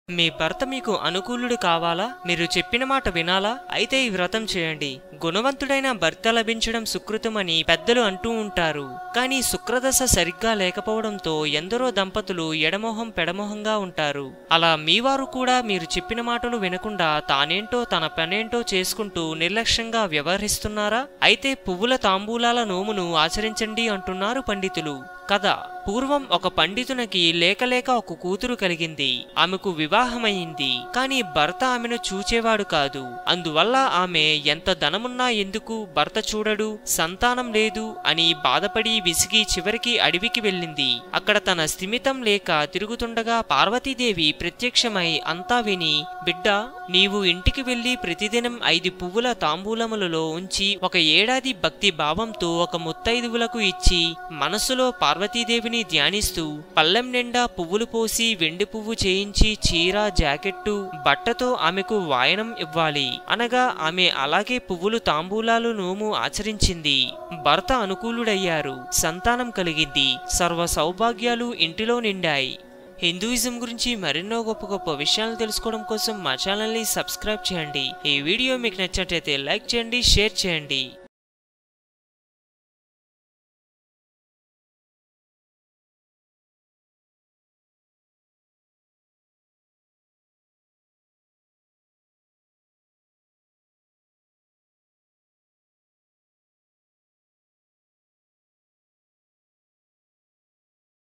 మీ భర్త మీకు అనుకూలుడు కావాలా? మీరు చెప్పిన మాట వినాలా? అయితే ఈ వ్రతం చేయండి. గుణవంతుడైన భర్త లభించడం సుకృతమని పెద్దలు అంటూ ఉంటారు. కానీ శుక్రదశ సరిగ్గా లేకపోవడంతో ఎందరో దంపతులు ఎడమొహం పెడమొహంగా ఉంటారు. అలా మీవారు కూడా మీరు చెప్పిన మాటలు వినకుండా తానేంటో తన పనేంటో చేసుకుంటూ నిర్లక్ష్యంగా వ్యవహరిస్తున్నారా? అయితే పువ్వుల తాంబూలాల నోమును ఆచరించండి అంటున్నారు పండితులు. కథ: పూర్వం ఒక పండితునికి లేకలేక ఒక కూతురు కలిగింది. ఆమెకు వివాహమైంది. కానీ భర్త ఆమెను చూచేవాడు కాదు. అందువల్ల ఆమె ఎంత ధనమున్నా ఎందుకు భర్త చూడడు, సంతానం లేదు అని బాధపడి విసిగి చివరికి అడవికి వెళ్ళింది. అక్కడ తన స్థిమితం లేక తిరుగుతుండగా పార్వతీదేవి ప్రత్యక్షమై అంతా విని, బిడ్డ, నీవు ఇంటికి వెళ్లి ప్రతిదినం 5 పువ్వుల తాంబూలములలో ఉంచి 1 ఏడాది భక్తి భావంతో ఒక ముత్తైదువులకు ఇచ్చి మనస్సులో పార్వతీదేవిని ధ్యానిస్తూ పళ్ళెం నిండా పువ్వులు పోసి వెండి పువ్వు చేయించి చీర, జాకెట్టు, బట్టతో ఆమెకు వాయనం ఇవ్వాలి అనగా ఆమె అలాగే పువ్వులు తాంబూలాలు నోము ఆచరించింది. భర్త అనుకూలుడయ్యారు. సంతానం కలిగింది. సర్వ సౌభాగ్యాలు ఇంటిలో నిండాయి. హిందూయిజం గురించి మరెన్నో గొప్ప గొప్ప విషయాలు తెలుసుకోవడం కోసం మా ఛానల్ని సబ్స్క్రైబ్ చేయండి. ఈ వీడియో మీకు నచ్చినట్లయితే లైక్ చేయండి, షేర్ చేయండి.